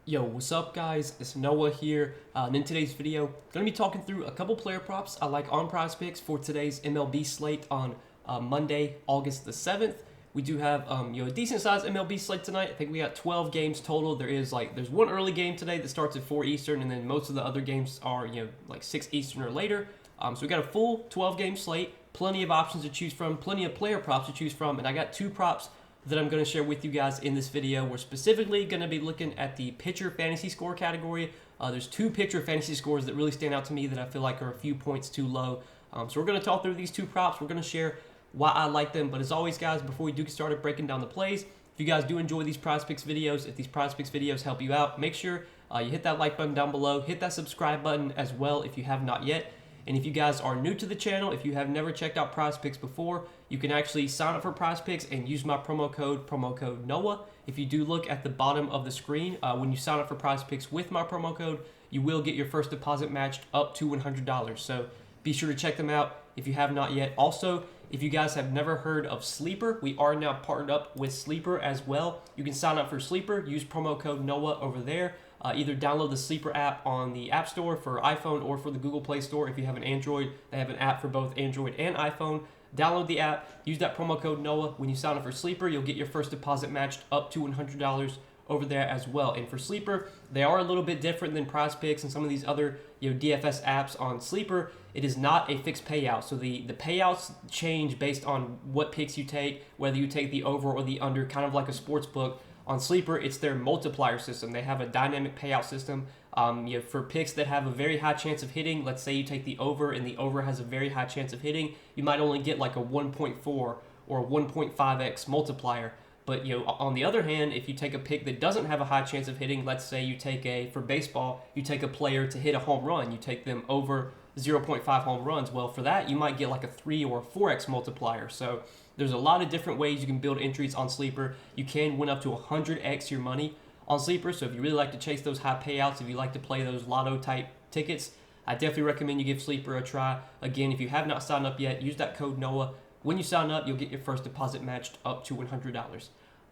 Yo, what's up guys? It's Noah here, and in today's video, going to be talking through a couple player props I like on Prizepicks for today's MLB slate on Monday, August the 7th. We do have a decent sized MLB slate tonight. I think we got 12 games total. There's one early game today that starts at 4 Eastern, and then most of the other games are like 6 Eastern or later. So we got a full 12 game slate, plenty of options to choose from, plenty of player props to choose from, and I got two props that I'm going to share with you guys in this video. We're specifically going to be looking at the pitcher fantasy score category. There's two pitcher fantasy scores that really stand out to me that I feel like are a few points too low. So we're going to talk through these two props. We're going to share why I like them. But as always, guys, before we do get started breaking down the plays, if you guys do enjoy these Prizepicks videos, if these Prizepicks videos help you out, make sure you hit that like button down below. Hit that subscribe button as well if you have not yet. And if you guys are new to the channel, if you have never checked out Prizepicks before, you can actually sign up for Prizepicks and use my promo code NOAH. If you do look at the bottom of the screen, when you sign up for Prizepicks with my promo code, you will get your first deposit matched up to $100. So be sure to check them out if you have not yet. Also, if you guys have never heard of Sleeper, we are now partnered up with Sleeper as well. You can sign up for Sleeper, use promo code NOAH over there. Either download the Sleeper app on the App Store for iPhone or for the Google Play Store. If you have an Android, they have an app for both Android and iPhone. Download the app, use that promo code NOAH. When you sign up for Sleeper, you'll get your first deposit matched up to $100 over there as well. And for Sleeper, they are a little bit different than Prizepicks and some of these other DFS apps. On Sleeper, it is not a fixed payout. So the payouts change based on what picks you take, whether you take the over or the under, kind of like a sports book. On Sleeper, it's their multiplier system. They have a dynamic payout system. For picks that have a very high chance of hitting, let's say you take the over and the over has a very high chance of hitting, you might only get like a 1.4 or a 1.5x multiplier. But on the other hand, if you take a pick that doesn't have a high chance of hitting, let's say you take for baseball, you take a player to hit a home run, you take them over 0.5 home runs. Well, for that, you might get like a 3 or a 4x multiplier. So there's a lot of different ways you can build entries on Sleeper. You can win up to 100x your money on Sleeper. So if you really like to chase those high payouts, if you like to play those lotto type tickets, I definitely recommend you give Sleeper a try. Again, if you have not signed up yet, use that code NOAH. When you sign up, you'll get your first deposit matched up to $100.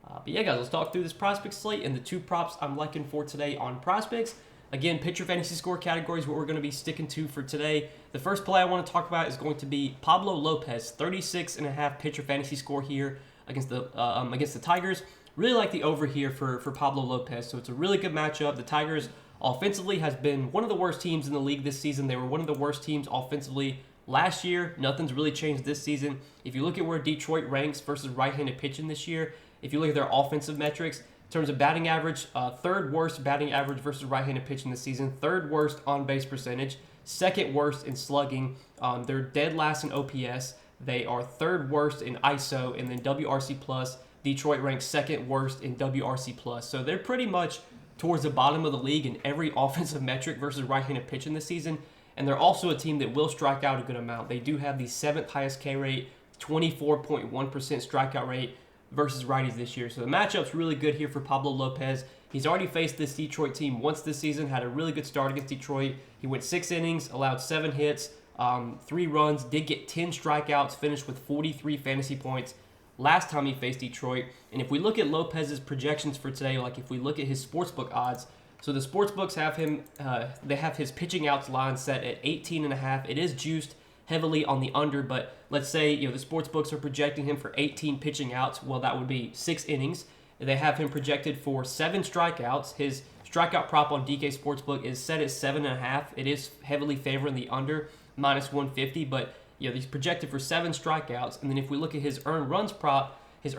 But yeah, guys, let's talk through this Prizepicks slate and the two props I'm liking for today on Prizepicks. Again, pitcher fantasy score category is what we're going to be sticking to for today. The first play I want to talk about is going to be Pablo Lopez, 36.5 pitcher fantasy score here against the Tigers. Really like the over here for Pablo Lopez, so it's a really good matchup. The Tigers offensively has been one of the worst teams in the league this season. They were one of the worst teams offensively last year. Nothing's really changed this season. If you look at where Detroit ranks versus right-handed pitching this year, if you look at their offensive metrics, in terms of batting average, third worst batting average versus right-handed pitching this season, third worst on-base percentage, second worst in slugging. They're dead last in OPS. They are third worst in ISO, and then WRC+. Detroit ranks second worst in WRC+. So they're pretty much towards the bottom of the league in every offensive metric versus right-handed pitching this season. And they're also a team that will strike out a good amount. They do have the 7th highest K rate, 24.1% strikeout rate versus righties this year. So the matchup's really good here for Pablo Lopez. He's already faced this Detroit team once this season, had a really good start against Detroit. He went 6 innings, allowed 7 hits, 3 runs, did get 10 strikeouts, finished with 43 fantasy points last time he faced Detroit. And if we look at Lopez's projections for today, like if we look at his sportsbook odds, so the sportsbooks have him, they have his pitching outs line set at 18.5. It is juiced heavily on the under, but let's say the sports books are projecting him for 18 pitching outs. Well, that would be 6 innings. They have him projected for 7 strikeouts. His strikeout prop on DK Sportsbook is set at 7.5. It is heavily favoring the under, -150, but he's projected for 7 strikeouts. And then if we look at his earned runs prop is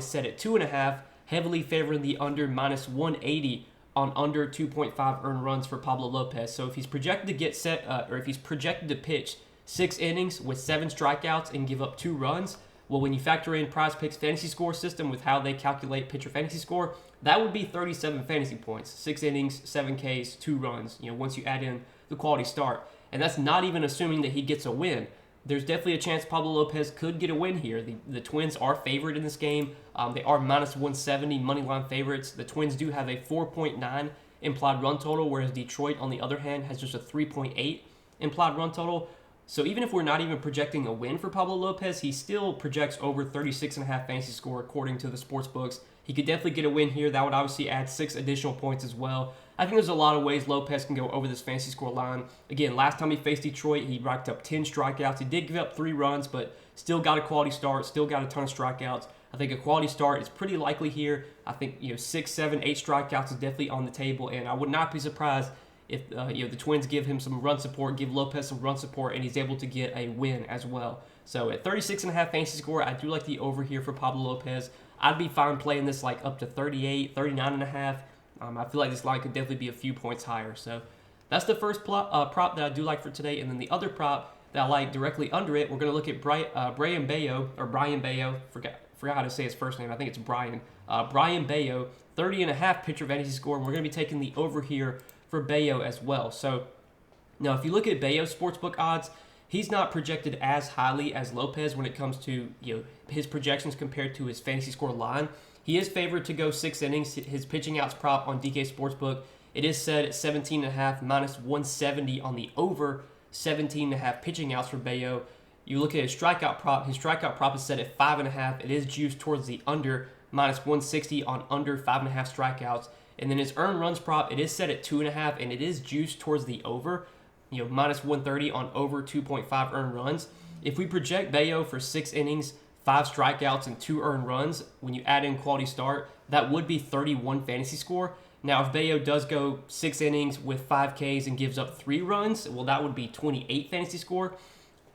set at 2.5, heavily favoring the under, -180 on under 2.5 earned runs for Pablo Lopez. So if he's projected to get if he's projected to pitch 6 innings with 7 strikeouts and give up 2 runs, well, when you factor in Prizepicks fantasy score system with how they calculate pitcher fantasy score, that would be 37 fantasy points. 6 innings, 7 Ks, 2 runs, once you add in the quality start. And that's not even assuming that he gets a win. There's definitely a chance Pablo Lopez could get a win here. The Twins are favored in this game. They are -170 moneyline favorites. The Twins do have a 4.9 implied run total, whereas Detroit, on the other hand, has just a 3.8 implied run total. So even if we're not even projecting a win for Pablo Lopez, he still projects over 36.5 fantasy score according to the sports books. He could definitely get a win here. That would obviously add 6 additional points as well. I think there's a lot of ways Lopez can go over this fantasy score line. Again, last time he faced Detroit, he racked up 10 strikeouts. He did give up 3 runs, but still got a quality start, still got a ton of strikeouts. I think a quality start is pretty likely here. I think 6, 7, 8 strikeouts is definitely on the table, and I would not be surprised if the Twins give him some run support, give Lopez some run support, and he's able to get a win as well. So at 36.5 fantasy score, I do like the over here for Pablo Lopez. I'd be fine playing this like up to 38, 39.5. I feel like this line could definitely be a few points higher. So that's the first prop that I do like for today. And then the other prop that I like directly under it, we're going to look at Brian Bayo. Forgot how to say his first name. I think it's Brian. Brian Bayo, 30.5 pitcher fantasy score. And we're going to be taking the over here for Bayo as well. So now if you look at Bayo's sportsbook odds, he's not projected as highly as Lopez when it comes to his projections compared to his fantasy score line. He is favored to go 6 innings. His pitching outs prop on DK Sportsbook, it is set at 17.5 minus 170 on the over 17.5 pitching outs for Bayo. You look at his strikeout prop. His strikeout prop is set at 5.5. It is juiced towards the under minus 160 on under 5.5 strikeouts. And then his earned runs prop, it is set at 2.5, and it is juiced towards the over, minus 130 on over 2.5 earned runs. If we project Bayo for 6 innings, 5 strikeouts, and 2 earned runs, when you add in quality start, that would be 31 fantasy score. Now, if Bayo does go 6 innings with 5 Ks and gives up 3 runs, well, that would be 28 fantasy score.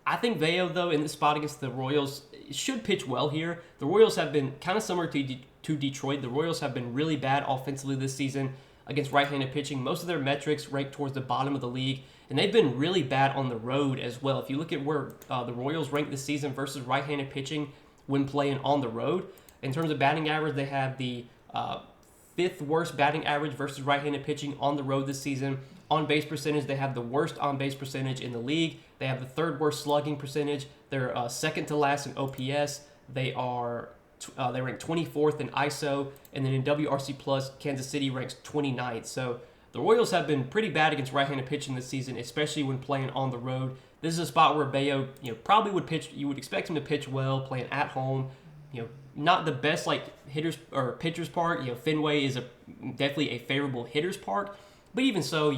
I think Bayo, though, in this spot against the Royals, should pitch well here. The Royals have been kind of similar to Detroit. The Royals have been really bad offensively this season against right-handed pitching. Most of their metrics rank towards the bottom of the league, and they've been really bad on the road as well. If you look at where the Royals rank this season versus right-handed pitching when playing on the road, in terms of batting average, they have the 5th worst batting average versus right-handed pitching on the road this season. On base percentage, they have the worst on base percentage in the league. They have the 3rd worst slugging percentage. They're second to last in OPS. They rank 24th in ISO, and then in WRC plus, Kansas City ranks 29th. So the Royals have been pretty bad against right-handed pitching this season, especially when playing on the road. This is a spot where Bayo, probably would pitch. You would expect him to pitch well, playing at home. Not the best hitters or pitchers park. Fenway is definitely a favorable hitters park, but even so,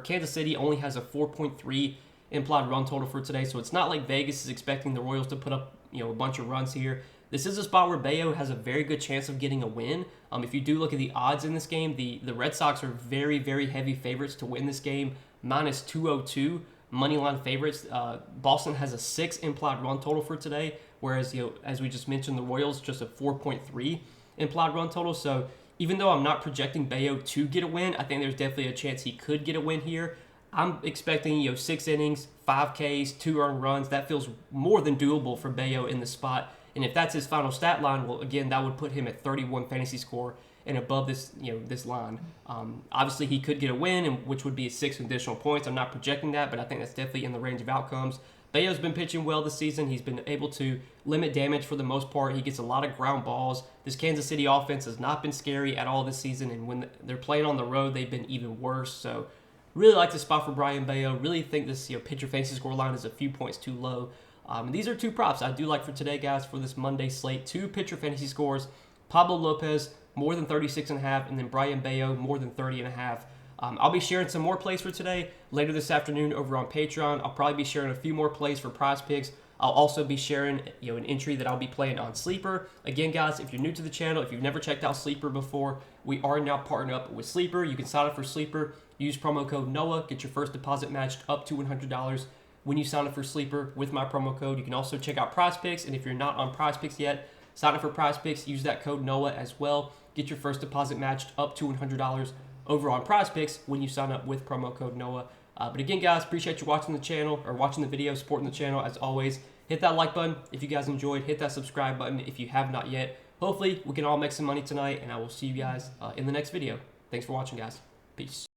Kansas City only has a 4.3 implied run total for today, so it's not like Vegas is expecting the Royals to put up a bunch of runs here. This is a spot where Bayo has a very good chance of getting a win. If you do look at the odds in this game, the Red Sox are very, very heavy favorites to win this game, minus 202 moneyline favorites. Boston has a 6 implied run total for today, whereas as we just mentioned, the Royals just a 4.3 implied run total. So even though I'm not projecting Bayo to get a win, I think there's definitely a chance he could get a win here. I'm expecting 6 innings, 5 Ks, 2 earned runs. That feels more than doable for Bayo in the spot. And if that's his final stat line, well, again, that would put him at 31 fantasy score and above this, this line. Obviously, he could get a win, which would be 6 additional points. I'm not projecting that, but I think that's definitely in the range of outcomes. Bayo's been pitching well this season. He's been able to limit damage for the most part. He gets a lot of ground balls. This Kansas City offense has not been scary at all this season, and when they're playing on the road, they've been even worse. So really like the spot for Brian Bayo. Really think this pitcher fantasy score line is a few points too low. These are 2 props I do like for today, guys, for this Monday slate. 2 pitcher fantasy scores. Pablo Lopez, more than 36.5, and then Brian Bayo, more than 30.5. I'll be sharing some more plays for today later this afternoon over on Patreon. I'll probably be sharing a few more plays for Prizepicks. I'll also be sharing an entry that I'll be playing on Sleeper. Again, guys, if you're new to the channel, if you've never checked out Sleeper before, we are now partnered up with Sleeper. You can sign up for Sleeper, use promo code NOAH, get your first deposit matched up to $100 when you sign up for Sleeper with my promo code. You can also check out Prizepicks, and if you're not on Prizepicks yet, sign up for Prizepicks, use that code NOAH as well. Get your first deposit matched up to $100 over on Prizepicks when you sign up with promo code NOAH. But again, guys, appreciate you watching the channel or watching the video, supporting the channel as always. Hit that like button if you guys enjoyed. Hit that subscribe button if you have not yet. Hopefully, we can all make some money tonight, and I will see you guys in the next video. Thanks for watching, guys. Peace.